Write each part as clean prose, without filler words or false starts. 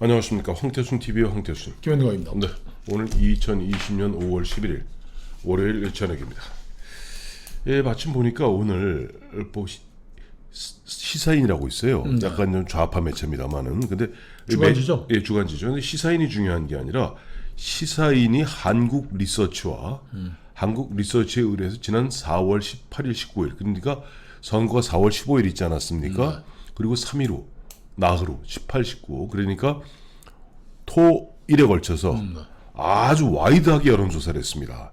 안녕하십니까. 황태순 TV의 황태순 김현광입니다. 네, 오늘 2020년 5월 11일 월요일 저녁입니다. 예, 마침 보니까 오늘 뭐 시사인이라고 있어요. 약간 좀 좌파 매체입니다만은 근데 주간지죠? 예, 주간지죠. 근데 시사인이 중요한 게 아니라 시사인이 한국 리서치와 한국 리서치에 의뢰해서 지난 4월 18일, 19일 그러니까 선거가 4월 15일 있지 않았습니까? 그리고 3일 후 나흘 후 18, 19 그러니까 토일에 걸쳐서 아주 와이드하게 여론조사를 했습니다.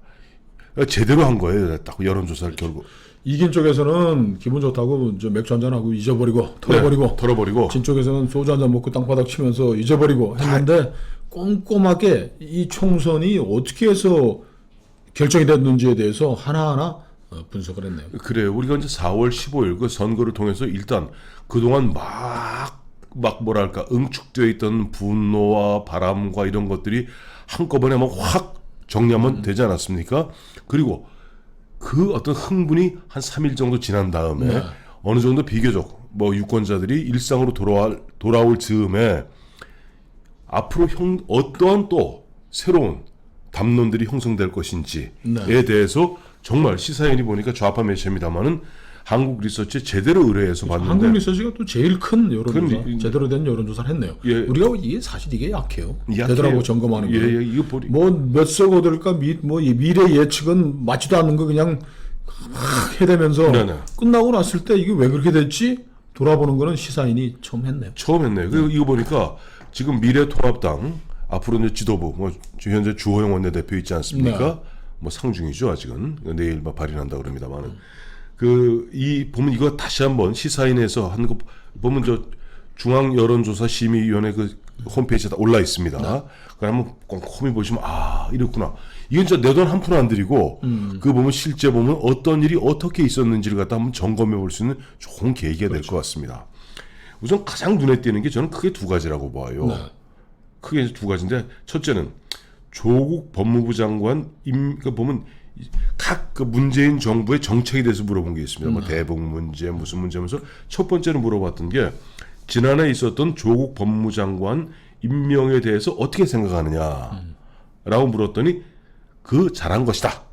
제대로 한 거예요. 딱 여론조사를 결국. 이긴 쪽에서는 기분 좋다고 이제 맥주 한잔하고 잊어버리고 털어버리고, 네, 털어버리고 진 쪽에서는 소주 한잔 먹고 땅바닥 치면서 잊어버리고 했는데 꼼꼼하게 이 총선이 어떻게 해서 결정이 됐는지에 대해서 하나하나 분석을 했네요. 그래요. 우리가 이제 4월 15일 그 선거를 통해서 일단 그동안 막 뭐랄까 응축되어 있던 분노와 바람과 이런 것들이 한꺼번에 막 확 정리하면 되지 않았습니까? 그리고 그 어떤 흥분이 한 3일 정도 지난 다음에 어느 정도 비교적 뭐 유권자들이 일상으로 돌아올 즈음에 앞으로 어떠한 또 새로운 담론들이 형성될 것인지에 대해서 정말 시사인이 보니까 좌파 매체입니다만은 한국 리서치에 제대로 의뢰해서 봤는데 한국 리서치가 또 제일 큰 여론조사, 제대로 된 여론조사를 했네요. 예. 우리가 이게 사실 이게 약해요. 약해요. 되돌아보고 점검하는 거. 예, 이거 뭐몇 석 얻을까 미래 예측은 맞지도 않는 거 그냥 막 해대면서 끝나고 났을 때 이게 왜 그렇게 됐지? 돌아보는 거는 시사인이 처음 했네요. 처음 했네요. 그리고 이거 보니까 지금 미래통합당 앞으로 이제 지도부 뭐 현재 주호영 원내대표 있지 않습니까? 뭐 상중이죠 아직은. 내일 막 발의한다 그럽니다만은 이 보면 이거 다시 한번 시사인에서 한 거 보면 저 중앙여론조사심의위원회 그 홈페이지에 다 올라 있습니다. 그걸 한번 꼼꼼히 보시면 아 이렇구나. 이건 진짜 내 돈 한 푼 안 들이고 그 보면 실제 보면 어떤 일이 어떻게 있었는지를 갖다 한번 점검해 볼 수 있는 좋은 계기가 될 것 같습니다. 우선 가장 눈에 띄는 게 저는 크게 두 가지라고 봐요. 크게 두 가지인데 첫째는 조국 법무부 장관 그 보면 각 그 문재인 정부의 정책에 대해서 물어본 게 있습니다. 뭐 대북 문제 무슨 문제면서 첫 번째로 물어봤던 게 지난해 있었던 조국 법무부 장관 임명에 대해서 어떻게 생각하느냐라고 물었더니 그 잘한 것이다가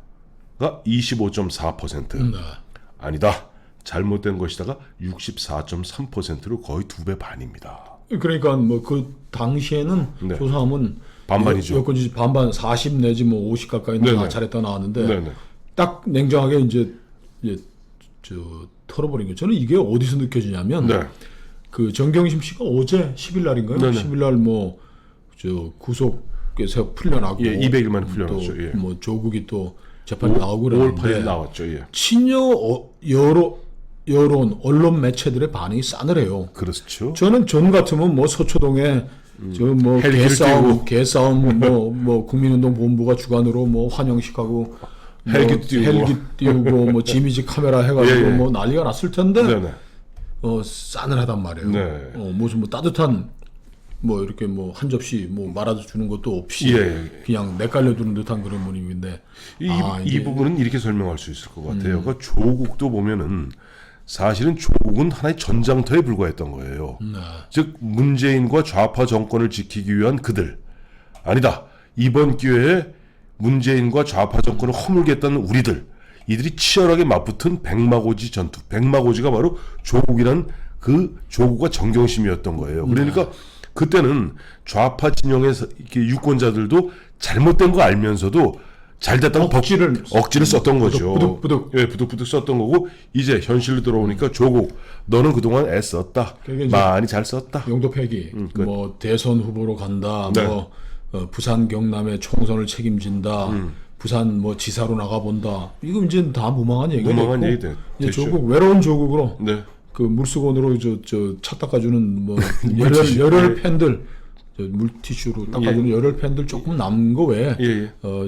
25.4%. 아니다. 잘못된 것이다가 64.3%로 거의 2배 반입니다. 그러니까 뭐 그 당시에는 조사하면 반반이죠. 여건지 반반 40 내지 뭐 50 가까이 다 잘했다 나왔는데 딱 냉정하게 이제 저 털어버린 거. 저는 이게 어디서 느껴지냐면 그 정경심 씨가 어제 10일 날인가요? 10일 날 뭐 저 구속에서 풀려나고 200일 만에 풀려났죠. 또 뭐 조국이 또 재판이 나오고 그랬는데 5월 8일 나왔죠. 친여 여론 언론 매체들의 반응이 싸늘해요. 그렇죠. 저는 전 같으면 뭐 서초동에 저 뭐 개싸움 뭐 국민운동 본부가 주관으로 뭐 환영식하고 헬기 띄우고 뭐 지미지 카메라 해가지고 뭐 난리가 났을 텐데 싸늘하단 말이에요. 무슨 뭐 따뜻한 뭐 이렇게 뭐 한 접시 뭐 말아서 주는 것도 없이 그냥 내깔려 두는 듯한 그런 분위기인데 이 부분은 이렇게 설명할 수 있을 것 같아요. 그러니까 조국도 보면은 사실은 조국은 하나의 전장터에 불과했던 거예요. 즉 문재인과 좌파 정권을 지키기 위한 그들 아니다. 이번 기회에 문재인과 좌파 정권을 허물겠다는 우리들 이들이 치열하게 맞붙은 백마고지 전투. 백마고지가 바로 조국이란 그 조국과 정경심이었던 거예요. 그러니까 그때는 좌파 진영의 유권자들도 잘못된 거 알면서도 잘 됐다고 억지를 썼던 거죠. 부득부득 썼던 거고 이제 현실로 들어오니까 조국 너는 그동안 애썼다. 많이 잘 썼다. 용도 폐기. 뭐 대선 후보로 간다. 뭐 부산 경남의 총선을 책임진다. 부산 뭐 지사로 나가본다. 이거 이제 다 무망한 얘기가 됐고 이제 조국 외로운 조국으로 그 물수건으로 저 차 닦아주는 뭐 열혈 팬들 물티슈로 닦아주는 열혈 팬들 조금 남은 거 외에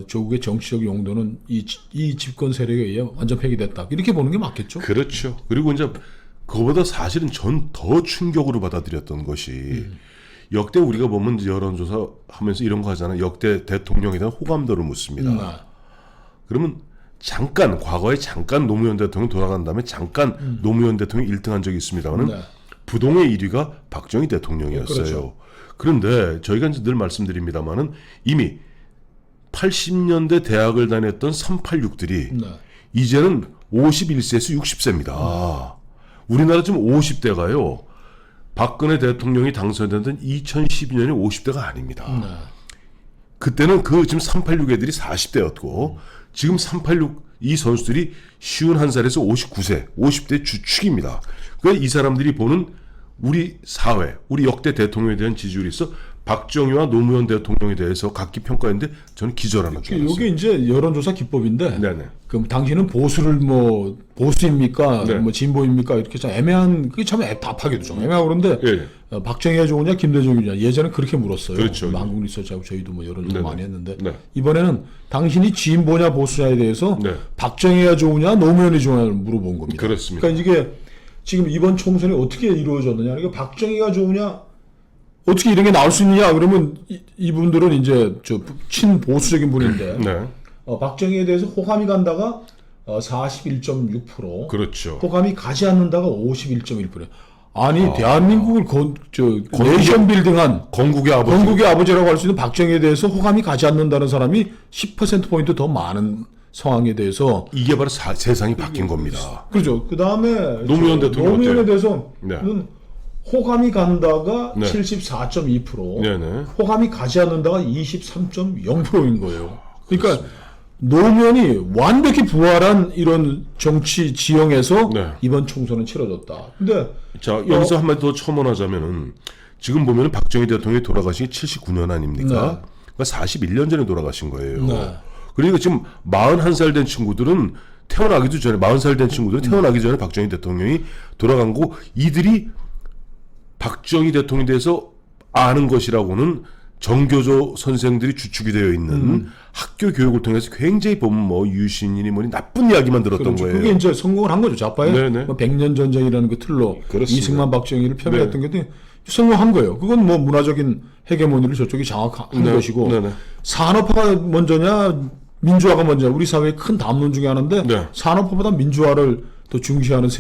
조국의 정치적 용도는 이 집권 세력에 의해 완전 폐기됐다. 이렇게 보는 게 맞겠죠? 그렇죠. 그리고 이제 그거보다 사실은 전 더 충격으로 받아들였던 것이 역대 우리가 보면 여론조사 하면서 이런 거 하잖아요. 역대 대통령에 대한 호감도를 묻습니다. 그러면 잠깐 과거에 잠깐 노무현 대통령 돌아간 다음에 잠깐 노무현 대통령이 1등한 적이 있습니다만은 부동의 1위가 박정희 대통령이었어요. 그런데 저희가 이제 늘 말씀드립니다만은 이미 80년대 대학을 다녔던 386들이 네. 이제는 51세에서 60세입니다. 우리나라 지금 50대가요. 박근혜 대통령이 당선되던 2012년에 50대가 아닙니다. 네. 그때는 그 지금 386 애들이 40대였고 지금 386 이 선수들이 51살에서 59세, 50대 주축입니다. 그러니까 이 사람들이 보는 우리 사회, 우리 역대 대통령에 대한 지지율이 있어 박정희와 노무현 대통령에 대해서 각기 평가했는데 저는 기절하는 줄 알았어요. 이게 이제 여론조사 기법인데, 네네. 그럼 당신은 보수를 뭐 보수입니까, 네. 뭐 진보입니까 이렇게 참 애매한 그게 참 답하기도 좀 애매하고 그런데 예. 박정희가 좋으냐 김대중이 좋으냐 예전에 그렇게 물었어요. 그렇죠. 한국 리서치하고 저희도 뭐 여론조사 네네. 많이 했는데 네. 이번에는 당신이 진보냐 보수냐에 대해서 네. 박정희가 좋으냐 노무현이 좋으냐를 물어본 겁니다. 그렇습니다. 그러니까 이게 지금 이번 총선이 어떻게 이루어졌느냐, 그러니까 박정희가 좋으냐 어떻게 이런 게 나올 수 있느냐 그러면 이분들은 이제 저 친보수적인 분인데 네. 박정희에 대해서 호감이 간다가 41.6%, 그렇죠. 호감이 가지 않는다가 51.1%. 아니 대한민국을 내션 빌딩한 건국의 아버지. 건국의 아버지라고 할 수 있는 박정희에 대해서 호감이 가지 않는다는 사람이 10% 포인트 더 많은 상황에 대해서 이게 바로 세상이 바뀐 겁니다. 그렇죠. 그 다음에 노무현 대통령 노무현에 어때요? 대해서는 네. 호감이 간다가 네. 74.2%, 네네. 호감이 가지 않는다가 23.0%인 거예요. 그러니까 노무현이 완벽히 부활한 이런 정치 지형에서 네. 이번 총선은 치러졌다. 근데 자, 여기서 한마디 더 첨언하자면은 지금 보면은 박정희 대통령이 돌아가신 게 79년 아닙니까? 그러니까 41년 전에 돌아가신 거예요. 네. 그러니까 지금 41살 된 친구들은 태어나기도 전에 40살 된 친구들은 태어나기 전에 박정희 대통령이 돌아간 거고 이들이 박정희 대통령에 대해서 아는 것이라고는 정교조 선생들이 주축이 되어 있는 학교 교육을 통해서 굉장히 보면 뭐 유신이니 뭐니 나쁜 이야기만 들었던 그렇죠. 거예요. 그게 이제 성공을 한 거죠. 좌파의 네네. 뭐 100년 전쟁이라는 그 틀로 그렇습니다. 이승만 박정희를 폄훼했던 게 성공한 거예요. 그건 뭐 문화적인 헤게모니를 저쪽이 장악한 네. 것이고 네네. 산업화가 먼저냐 민주화가 먼저냐 우리 사회의 큰 담론 중에 하나인데 네. 산업화보다 민주화를 더 중시하는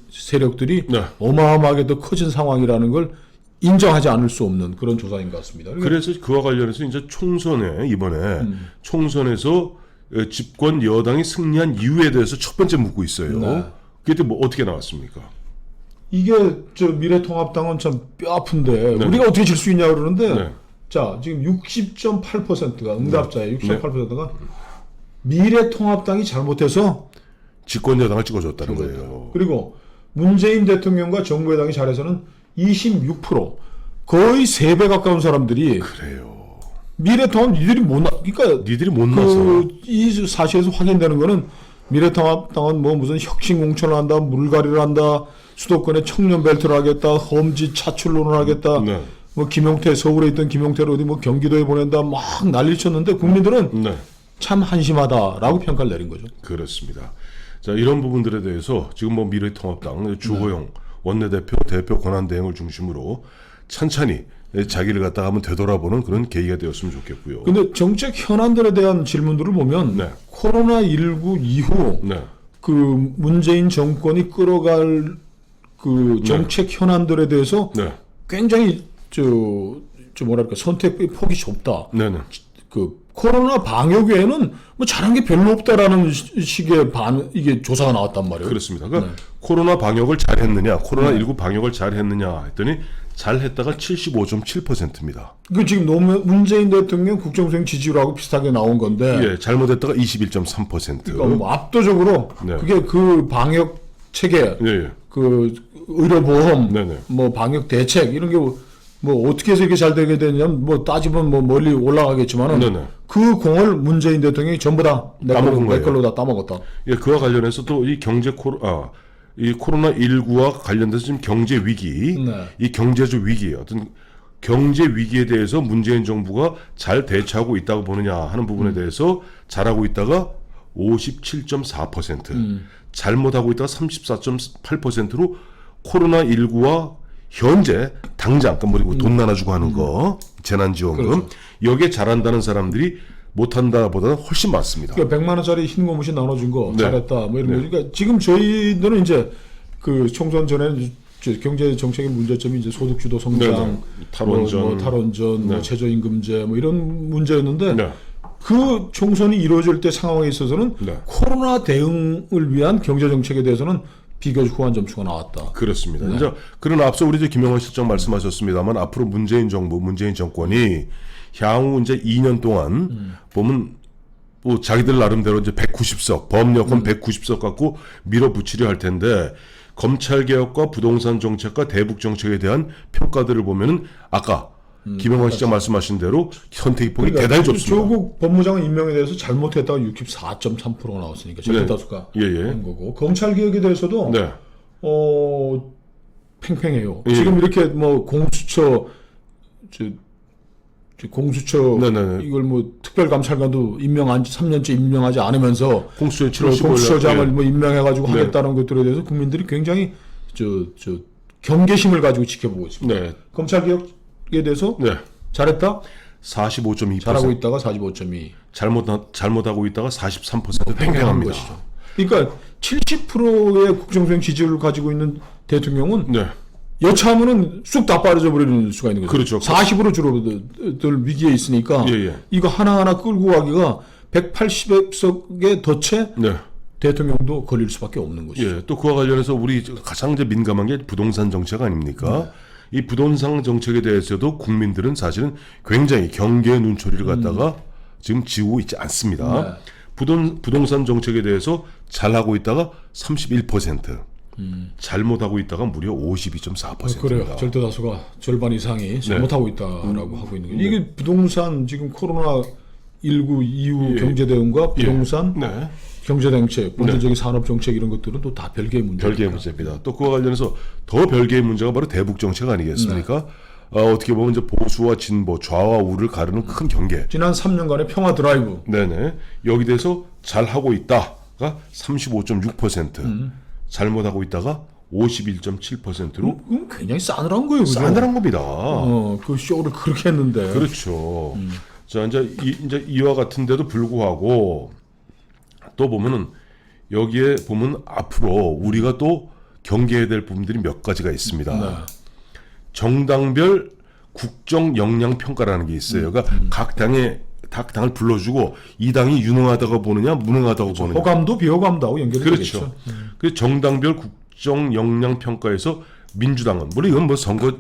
세력들이 네. 어마어마하게 더 커진 상황이라는 걸 인정하지 않을 수 없는 그런 조사인 것 같습니다. 그래서 그와 관련해서 이제 총선에 이번에 총선에서 집권 여당이 승리한 이유에 대해서 첫 번째 묻고 있어요. 네. 그때 뭐 어떻게 나왔습니까? 이게 저 미래통합당은 참 뼈 아픈데 네. 우리가 어떻게 질 수 있냐 그러는데 네. 자 지금 60.8%가 응답자예요. 60.8%가 미래통합당이 잘못해서 집권 여당을 찍어줬다는 거예요. 그리고 문재인 대통령과 정부 여당이 잘해서는 26% 거의 3배 가까운 사람들이 그래요. 미래통합 니들이 못 나, 그러니까 니들이 못 나서. 이 사실에서 확인되는 거는 미래통합당은 뭐 무슨 혁신공천을 한다, 물갈이를 한다, 수도권에 청년 벨트를 하겠다, 험지 차출론을 하겠다, 네. 뭐 김용태 서울에 있던 김용태를 어디 뭐 경기도에 보낸다 막 난리쳤는데 국민들은 네. 참 한심하다라고 평가를 내린 거죠. 그렇습니다. 자, 이런 부분들에 대해서 지금 뭐 미래통합당 주호영 원내대표 대표 권한대행을 중심으로 찬찬히 자기를 갖다가 한번 되돌아보는 그런 계기가 되었으면 좋겠고요. 근데 정책 현안들에 대한 질문들을 보면 네. 코로나19 이후 네. 그 문재인 정권이 끌어갈 그 정책 현안들에 대해서 네. 굉장히 저 뭐랄까 선택 폭이 좁다. 네네. 그 코로나 방역 외에는 뭐 잘한 게 별로 없다라는 식의 이게 조사가 나왔단 말이에요. 그렇습니다. 그러니까 코로나 방역을 잘했느냐, 코로나19 방역을 잘했느냐 했더니 잘했다가 75.7%입니다. 그 지금 문재인 대통령 국정수행 지지율하고 비슷하게 나온 건데, 예, 잘못했다가 21.3%. 그러니까 뭐 압도적으로 네. 그게 그 방역 체계, 예, 예. 그 의료보험, 네네. 뭐 방역 대책 이런 게 뭐 어떻게 해서 이렇게 잘 되게 되냐면 뭐 따지면 뭐 멀리 올라가겠지만은 네네. 그 공을 문재인 대통령이 전부 다 내 따먹은 거예요. 걸로 다 따먹었다. 예, 그와 관련해서 또 이 이 코로나19와 관련돼서 지금 경제 위기, 네. 이 경제적 위기, 어떤 경제 위기에 대해서 문재인 정부가 잘 대처하고 있다고 보느냐 하는 부분에 대해서 잘하고 있다가 57.4%, 잘못하고 있다가 34.8%로 코로나19와 현재 당장 그러니까 돈 나눠주고 하는 거 재난지원금 그렇죠. 여기에 잘한다는 사람들이 못한다 보다는 훨씬 많습니다. 그러니까 100만 원짜리 흰 고무신 나눠준 거 네. 잘했다 뭐 이런 거. 그러니까 지금 저희들은 이제 그 총선 전에 경제 정책의 문제점이 이제 소득 주도 성장, 탈원전, 탈원전, 최저임금제 이런 문제였는데 네. 그 총선이 이루어질 때 상황에 있어서는 네. 코로나 대응을 위한 경제 정책에 대해서는 비교적 후한 점수가 나왔다. 그렇습니다. 이제 그러나 앞서 우리 이제 김영환 실장 말씀하셨습니다만 앞으로 문재인 정부, 문재인 정권이 향후 이제 2년 동안 보면 뭐 자기들 나름대로 이제 190석 범여권 190석 갖고 밀어붙이려 할 텐데 검찰 개혁과 부동산 정책과 대북 정책에 대한 평가들을 보면은 아까 김영환 시장 말씀하신 대로 선택의 폭이 대단히 좁습니다. 조국 법무장 임명에 대해서 잘못했다가 64.3%가 나왔으니까 절대다수가 한 거고 검찰 개혁에 대해서도 네. 팽팽해요. 지금 이렇게 뭐 공수처 이걸 뭐 특별감찰관도 임명한 지 3년째 임명하지 않으면서 공수처장을 뭐 임명해가지고 하겠다는 것들에 대해서 국민들이 굉장히 경계심을 가지고 지켜보고 있습니다. 네. 검찰 개혁에 대해서 잘했다? 45.2%. 잘하고 있다가 45.2. 잘못하고 있다가 43% 팽팽합니다. 것이죠. 그러니까 70%의 국정수행 지지율을 가지고 있는 대통령은 여차하면은 쑥 다 빠져 버리는 수가 있는 거죠. 그렇죠. 40으로 줄어들 위기에 있으니까 이거 하나하나 끌고 가기가 180석에 덧채 대통령도 걸릴 수밖에 없는 것이죠. 또 그와 관련해서 우리 가장 이제 민감한 게 부동산 정책 아닙니까? 이 부동산 정책에 대해서도 국민들은 사실은 굉장히 경계의 눈초리를 갖다가 지금 지우고 있지 않습니다. 부동산 정책에 대해서 잘하고 있다가 31%, 잘못하고 있다가 무려 52.4%입니다. 그래요. 절대 다수가 절반 이상이 잘못하고 있다라고 하고 있는 거예요. 이게 부동산 지금 코로나19 이후 경제 대응과 부동산 경제 정책, 본질적인 산업 정책 이런 것들은 또 다 별개의 문제입니다. 별개의 문제입니다. 또 그와 관련해서 더 별개의 문제가 바로 대북 정책 아니겠습니까? 어떻게 보면 이제 보수와 진보, 좌와 우를 가르는 큰 경계. 지난 3년간의 평화 드라이브. 여기 대해서 잘하고 있다가 35.6%, 잘못하고 있다가 51.7%로. 그럼 굉장히 싸늘한 거예요. 그죠? 싸늘한 겁니다. 그 쇼를 그렇게 했는데. 그렇죠. 자, 이제 이와 같은데도 불구하고 또 보면은 여기에 보면 앞으로 우리가 또 경계해야 될 부분들이 몇 가지가 있습니다. 정당별 국정 역량 평가라는 게 있어요. 그러니까 각 당을 불러주고 이 당이 유능하다고 보느냐, 무능하다고 보느냐. 호감도 비호감도하고 연결이 되겠죠. 그 정당별 국정 역량 평가에서 민주당은 물론 이건 뭐 선거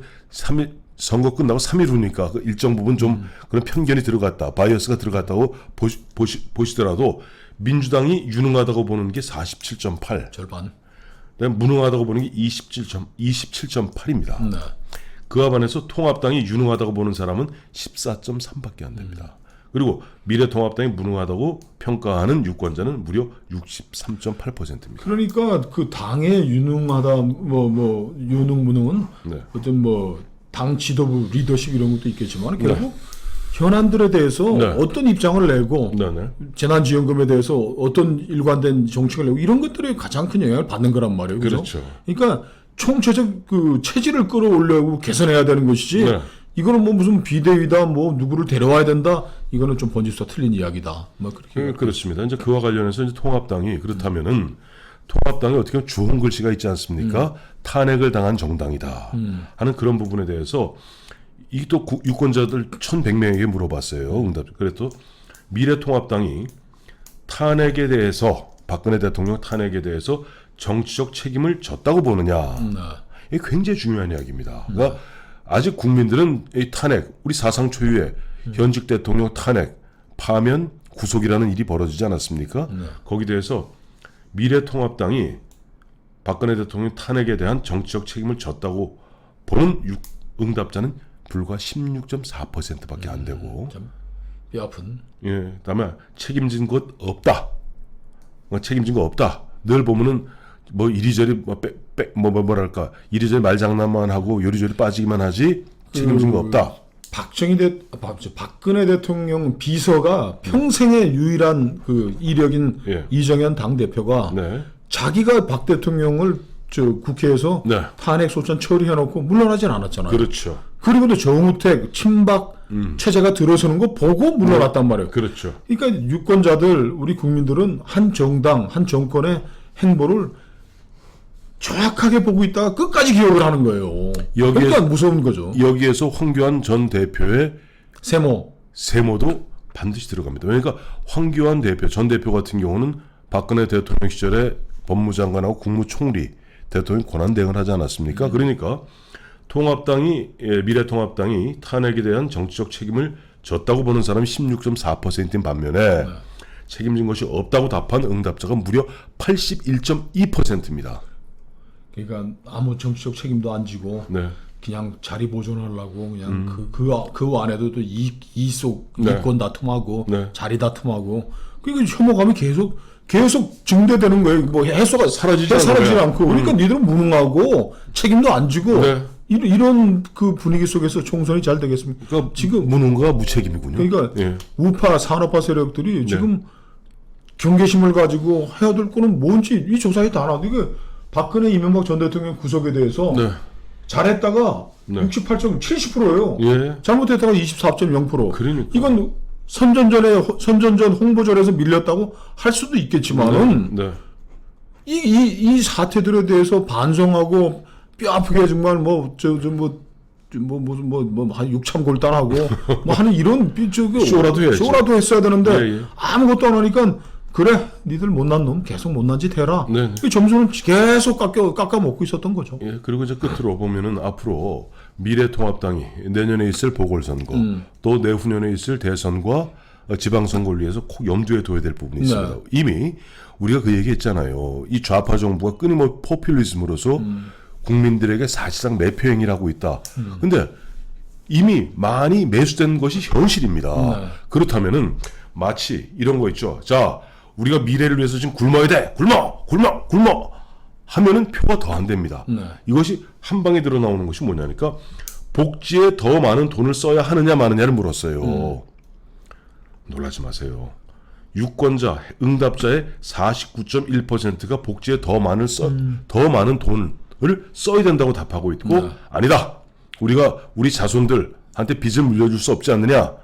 끝나고 3일 후니까 그 일정 부분 좀 그런 편견이 들어갔다, 바이어스가 들어갔다고 보시더라도 민주당이 유능하다고 보는 게 47.8. 절반. 무능하다고 보는 게 27.8입니다. 그와 반해서 통합당이 유능하다고 보는 사람은 14.3밖에 안 됩니다. 그리고 미래통합당이 무능하다고 평가하는 유권자는 무려 63.8%입니다. 그러니까 그 당의 유능하다 유능 무능은 어떤 당 지도부 리더십 이런 것도 있겠지만 결국 현안들에 대해서 어떤 입장을 내고 재난지원금에 대해서 어떤 일관된 정책을 내고 이런 것들에 가장 큰 영향을 받는 거란 말이에요. 그렇죠. 그러니까 총체적 그 체질을 끌어올려고 개선해야 되는 것이지 이거는 뭐 무슨 비대위다 뭐 누구를 데려와야 된다 이거는 좀 본질과 틀린 이야기다. 그렇게 그렇습니다. 이제 그와 관련해서 이제 통합당이 그렇다면은 통합당이 어떻게 보면 주홍 글씨가 있지 않습니까? 탄핵을 당한 정당이다 하는 그런 부분에 대해서 이 또 유권자들 1,100명에게 물어봤어요. 그래도 미래통합당이 탄핵에 대해서 박근혜 대통령 탄핵에 대해서 정치적 책임을 졌다고 보느냐. 이게 굉장히 중요한 이야기입니다. 그러니까 아직 국민들은 이 탄핵, 우리 사상 초유의 현직 대통령 탄핵, 파면, 구속이라는 일이 벌어지지 않았습니까? 거기에 대해서 미래통합당이 박근혜 대통령 탄핵에 대한 정치적 책임을 졌다고 보는 응답자는 불과 16.4%밖에 안 되고. 뼈 아픈. 그다음에 책임진 것 없다. 책임진 거 없다. 늘 보면은 뭐 이리저리 뭐랄까 이리저리 말장난만 하고 요리조리 빠지기만 하지 책임진 거 없다. 박근혜 대통령 비서가 평생의 유일한 그 이력인 이정현 당 대표가 자기가 박 대통령을 국회에서 탄핵 소추안 처리해놓고 물러나진 않았잖아요. 그렇죠. 그리고 또 정우택 친박 체제가 들어서는 거 보고 물러났단 말이에요. 그렇죠. 그러니까 유권자들, 우리 국민들은 한 정당, 한 정권의 행보를 정확하게 보고 있다가 끝까지 기억을 하는 거예요. 그러니까 무서운 거죠. 여기에서 황교안 전 대표의 세모도 반드시 들어갑니다. 그러니까 황교안 대표, 전 대표 같은 경우는 박근혜 대통령 시절에 법무장관하고 국무총리 대통령 권한대행을 하지 않았습니까? 그러니까 미래통합당이 탄핵에 대한 정치적 책임을 졌다고 보는 사람이 16.4%인 반면에 책임진 것이 없다고 답한 응답자가 무려 81.2%입니다. 그러니까 아무 정치적 책임도 안 지고 그냥 자리 보존하려고 그냥 그 안에도 또 이권 다툼하고 자리 다툼하고 그러니까 혐오감이 계속 증대되는 거예요. 뭐 해소가 사라지지 않고 그러니까 니들은 무능하고 책임도 안 지고 이런 그 분위기 속에서 총선이 잘 되겠습니까? 그러니까 지금 무능과 무책임이군요. 그러니까 우파 산업화 세력들이 지금 경계심을 가지고 해야 될 거는 뭔지 이 조사에 다 나와. 이게 박근혜 이명박 전 대통령 구속에 대해서 잘했다가 68.70%예요. 70%예요. 잘못했다가 24.0%. 그러니까. 이건 선전전 홍보전에서 밀렸다고 할 수도 있겠지만은 이 사태들에 대해서 반성하고 뼈 아프게 정말 한 육참골단하고 뭐 하는 이런 쇼라도 해야지. 쇼라도 했어야 되는데 아무것도 안 하니까 그래 니들 못난 놈 계속 못난 짓 해라. 이 점수는 계속 깎아 먹고 있었던 거죠. 그리고 이제 끝으로 보면은 앞으로 미래통합당이 내년에 있을 보궐선거 또 내후년에 있을 대선과 지방선거를 위해서 꼭 염두에 둬야 될 부분이 있습니다. 이미 우리가 그 얘기했잖아요. 이 좌파 정부가 끊임없이 포퓰리즘으로서 국민들에게 사실상 매표 행위를 하고 있다. 근데 이미 많이 매수된 것이 현실입니다. 그렇다면은 마치 이런 거 있죠. 자, 우리가 미래를 위해서 지금 굶어야 돼. 굶어 하면은 표가 더 안 됩니다. 이것이 한 방에 들어 나오는 것이 뭐냐니까 복지에 더 많은 돈을 써야 하느냐 마느냐를 물었어요. 놀라지 마세요. 유권자, 응답자의 49.1%가 복지에 더 많은 돈을 써야 된다고 답하고 있고 아니다. 우리가 우리 자손들한테 빚을 물려줄 수 없지 않느냐.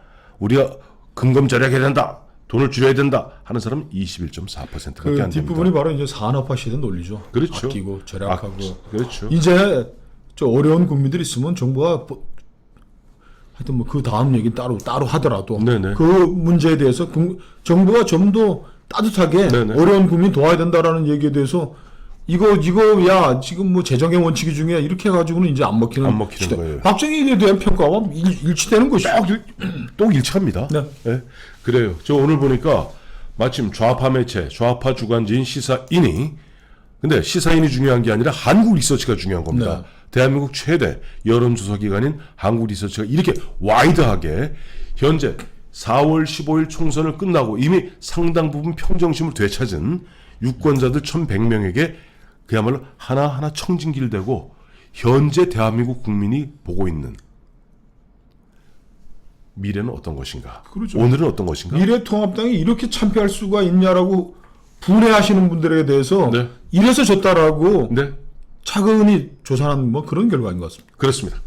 우리가 근검절약해야 된다. 돈을 줄여야 된다 하는 사람은 21.4%밖에 안 됩니다. 뒷부분이 바로 이제 산업화 시대 논리죠. 그렇죠. 아끼고 절약하고. 그렇죠. 이제 저 어려운 국민들 있으면 정부가 하여튼 뭐 그 다음 얘기 따로 하더라도 그 문제에 대해서 정부가 좀 더 따뜻하게 어려운 국민 도와야 된다라는 얘기에 대해서 이거 야 지금 뭐 재정의 원칙이 중에 이렇게 해가지고는 이제 안 먹히는 거예요. 박정희에 대한 평가와 일치되는 것이죠. 또 일치합니다. 그래요. 저 오늘 보니까 마침 좌파 매체, 좌파 주간지인 시사인이 근데 시사인이 중요한 게 아니라 한국 리서치가 중요한 겁니다. 대한민국 최대 여론조사 기관인 한국 리서치가 이렇게 와이드하게 현재 4월 15일 총선을 끝나고 이미 상당 부분 평정심을 되찾은 유권자들 1,100명에게 그야말로 하나하나 청진길대고 현재 대한민국 국민이 보고 있는 미래는 어떤 것인가? 그렇죠. 오늘은 어떤 것인가? 미래통합당이 이렇게 참패할 수가 있냐라고 분해하시는 분들에 대해서 이래서 졌다라고 차근히 조사한 뭐 그런 결과인 것 같습니다. 그렇습니다.